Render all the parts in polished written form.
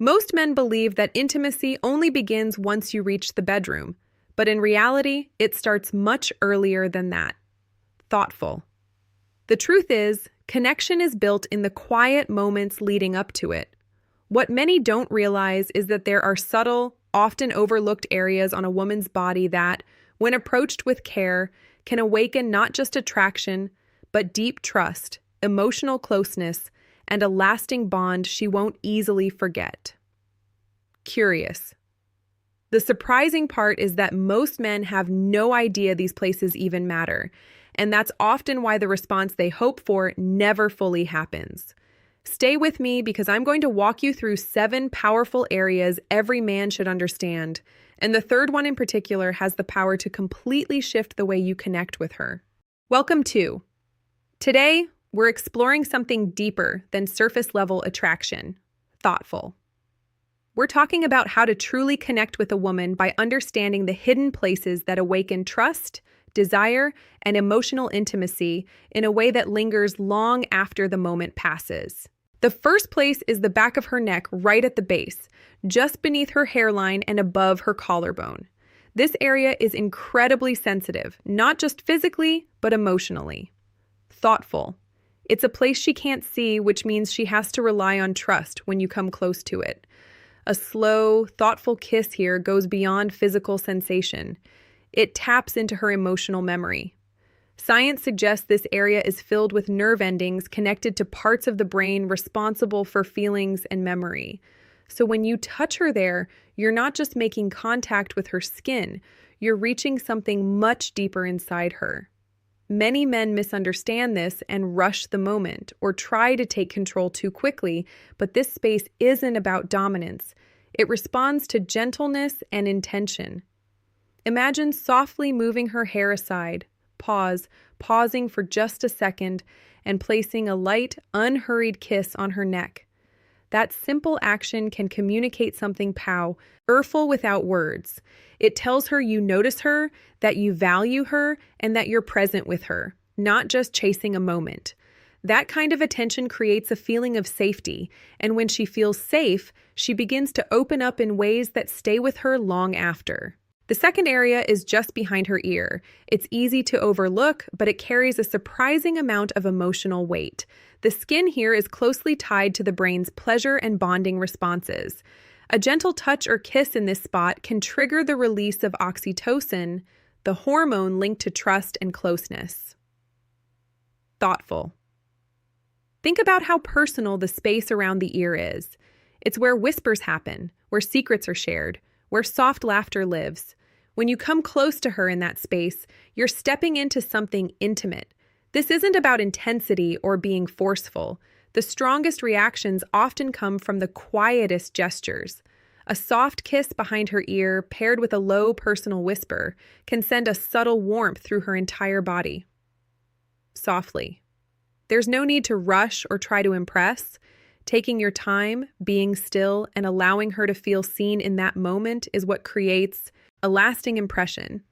Most men believe that intimacy only begins once you reach the bedroom, but in reality, it starts much earlier than that. Thoughtful. The truth is, connection is built in the quiet moments leading up to it. What many don't realize is that there are subtle, often overlooked areas on a woman's body that, when approached with care, can awaken not just attraction, but deep trust, emotional closeness, and a lasting bond she won't easily forget. Curious. The surprising part is that most men have no idea these places even matter, and that's often why the response they hope for never fully happens. Stay with me because I'm going to walk you through 7 powerful areas every man should understand, and the third one in particular has the power to completely shift the way you connect with her. Welcome to. Today, we're exploring something deeper than surface-level attraction, thoughtful. We're talking about how to truly connect with a woman by understanding the hidden places that awaken trust, desire, and emotional intimacy in a way that lingers long after the moment passes. The first place is the back of her neck right at the base, just beneath her hairline and above her collarbone. This area is incredibly sensitive, not just physically, but emotionally. Thoughtful. It's a place she can't see, which means she has to rely on trust when you come close to it. A slow, thoughtful kiss here goes beyond physical sensation. It taps into her emotional memory. Science suggests this area is filled with nerve endings connected to parts of the brain responsible for feelings and memory. So when you touch her there, you're not just making contact with her skin, you're reaching something much deeper inside her. Many men misunderstand this and rush the moment or try to take control too quickly, but this space isn't about dominance. It responds to gentleness and intention. Imagine softly moving her hair aside, pausing for just a second, and placing a light, unhurried kiss on her neck. That simple action can communicate something powerful without words. It tells her you notice her, that you value her, and that you're present with her, not just chasing a moment. That kind of attention creates a feeling of safety, and when she feels safe, she begins to open up in ways that stay with her long after. The second area is just behind her ear. It's easy to overlook, but it carries a surprising amount of emotional weight. The skin here is closely tied to the brain's pleasure and bonding responses. A gentle touch or kiss in this spot can trigger the release of oxytocin, the hormone linked to trust and closeness. Thoughtful. Think about how personal the space around the ear is. It's where whispers happen, where secrets are shared, where soft laughter lives. When you come close to her in that space, you're stepping into something intimate. This isn't about intensity or being forceful. The strongest reactions often come from the quietest gestures. A soft kiss behind her ear, paired with a low personal whisper, can send a subtle warmth through her entire body. Softly. There's no need to rush or try to impress. Taking your time, being still, and allowing her to feel seen in that moment is what creates a lasting impression.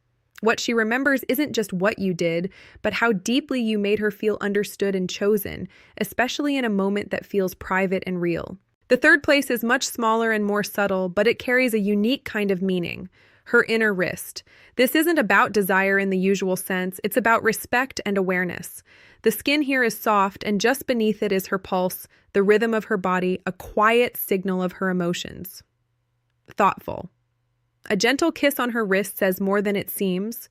What she remembers isn't just what you did, but how deeply you made her feel understood and chosen, especially in a moment that feels private and real. The third place is much smaller and more subtle, but it carries a unique kind of meaning. Her inner wrist. This isn't about desire in the usual sense, it's about respect and awareness. The skin here is soft, and just beneath it is her pulse, the rhythm of her body, a quiet signal of her emotions. Thoughtful. A gentle kiss on her wrist says more than it seems.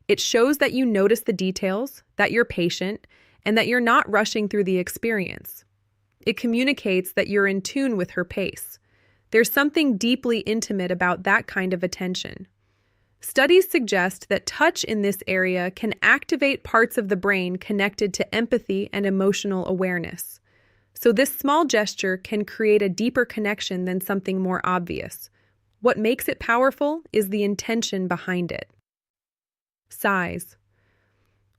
It shows that you notice the details, that you're patient, and that you're not rushing through the experience. It communicates that you're in tune with her pace. There's something deeply intimate about that kind of attention. Studies suggest that touch in this area can activate parts of the brain connected to empathy and emotional awareness. So this small gesture can create a deeper connection than something more obvious. What makes it powerful is the intention behind it. Size.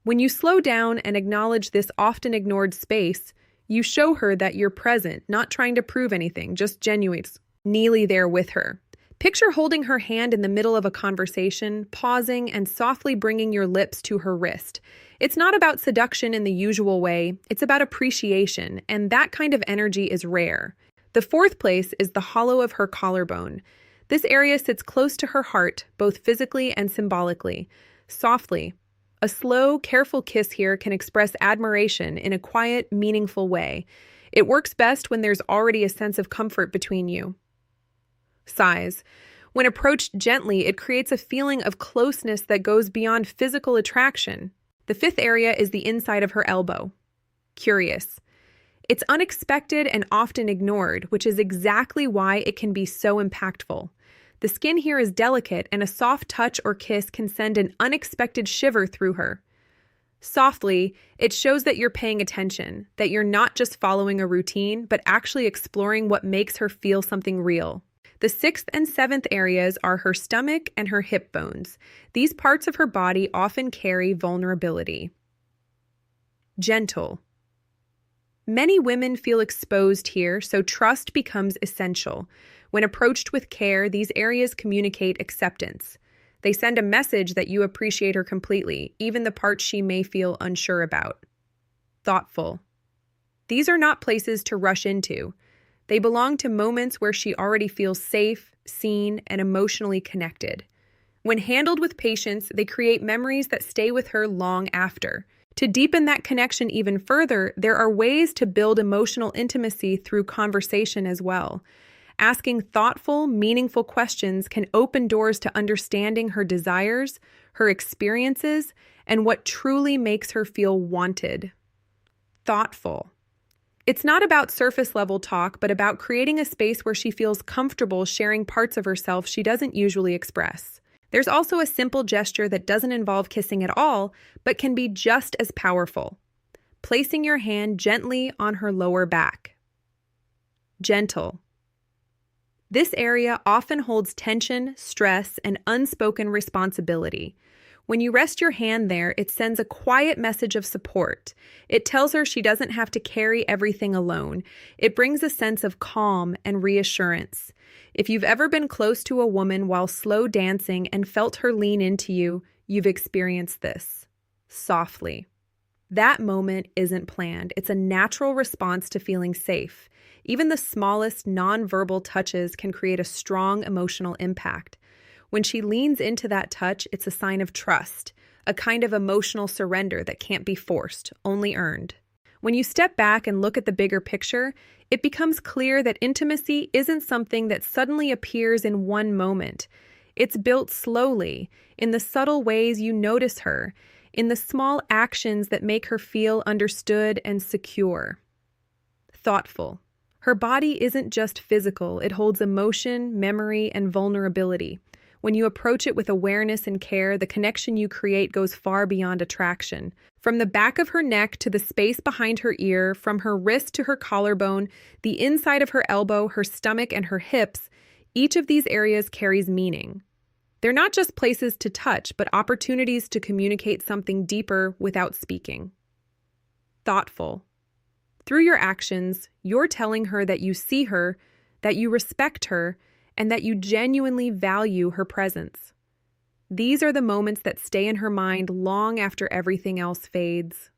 When you slow down and acknowledge this often ignored space, you show her that you're present, not trying to prove anything, just genuinely there with her. Picture holding her hand in the middle of a conversation, pausing and softly bringing your lips to her wrist. It's not about seduction in the usual way, it's about appreciation, and that kind of energy is rare. The fourth place is the hollow of her collarbone. This area sits close to her heart, both physically and symbolically. Softly, a slow, careful kiss here can express admiration in a quiet, meaningful way. It works best when there's already a sense of comfort between you. Sighs. When approached gently, it creates a feeling of closeness that goes beyond physical attraction. The fifth area is the inside of her elbow. Curious. It's unexpected and often ignored, which is exactly why it can be so impactful. The skin here is delicate, and a soft touch or kiss can send an unexpected shiver through her. Softly, it shows that you're paying attention, that you're not just following a routine, but actually exploring what makes her feel something real. The sixth and seventh areas are her stomach and her hip bones. These parts of her body often carry vulnerability. Gentle. Many women feel exposed here, so trust becomes essential. When approached with care, these areas communicate acceptance. They send a message that you appreciate her completely, even the parts she may feel unsure about. Thoughtful. These are not places to rush into. They belong to moments where she already feels safe, seen, and emotionally connected. When handled with patience, they create memories that stay with her long after. To deepen that connection even further, there are ways to build emotional intimacy through conversation as well. Asking thoughtful, meaningful questions can open doors to understanding her desires, her experiences, and what truly makes her feel wanted. Thoughtful. It's not about surface-level talk, but about creating a space where she feels comfortable sharing parts of herself she doesn't usually express. There's also a simple gesture that doesn't involve kissing at all, but can be just as powerful. Placing your hand gently on her lower back. Gentle. This area often holds tension, stress, and unspoken responsibility. When you rest your hand there, it sends a quiet message of support. It tells her she doesn't have to carry everything alone. It brings a sense of calm and reassurance. If you've ever been close to a woman while slow dancing and felt her lean into you, you've experienced this. Softly. That moment isn't planned. It's a natural response to feeling safe. Even the smallest nonverbal touches can create a strong emotional impact. When she leans into that touch, it's a sign of trust, a kind of emotional surrender that can't be forced, only earned. When you step back and look at the bigger picture, it becomes clear that intimacy isn't something that suddenly appears in one moment. It's built slowly, in the subtle ways you notice her, in the small actions that make her feel understood and secure. Thoughtful. Her body isn't just physical, it holds emotion, memory, and vulnerability. When you approach it with awareness and care, the connection you create goes far beyond attraction. From the back of her neck to the space behind her ear, from her wrist to her collarbone, the inside of her elbow, her stomach, and her hips, each of these areas carries meaning. They're not just places to touch, but opportunities to communicate something deeper without speaking. Thoughtful. Through your actions, you're telling her that you see her, that you respect her, and that you genuinely value her presence. These are the moments that stay in her mind long after everything else fades.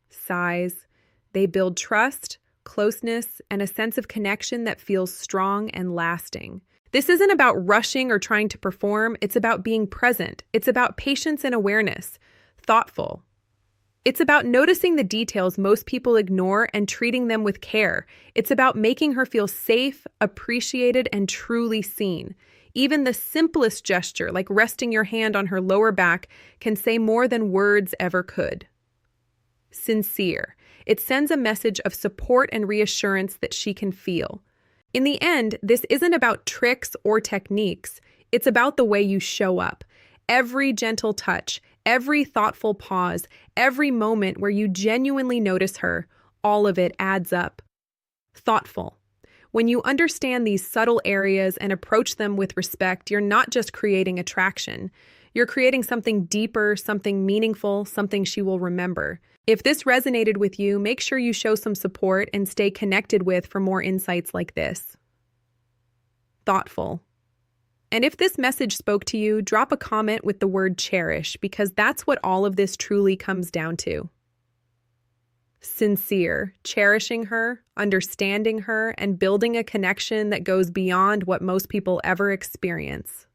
Sighs. They build trust, closeness, and a sense of connection that feels strong and lasting. This isn't about rushing or trying to perform. It's about being present. It's about patience and awareness. Thoughtful. It's about noticing the details most people ignore and treating them with care. It's about making her feel safe, appreciated, and truly seen. Even the simplest gesture, like resting your hand on her lower back, can say more than words ever could. Sincere. It sends a message of support and reassurance that she can feel. In the end, this isn't about tricks or techniques. It's about the way you show up. Every gentle touch, every thoughtful pause, every moment where you genuinely notice her, all of it adds up. Thoughtful. When you understand these subtle areas and approach them with respect, you're not just creating attraction. You're creating something deeper, something meaningful, something she will remember. If this resonated with you, make sure you show some support and stay connected with for more insights like this. Thoughtful. And if this message spoke to you, drop a comment with the word cherish, because that's what all of this truly comes down to. sincere, cherishing her, understanding her, and building a connection that goes beyond what most people ever experience.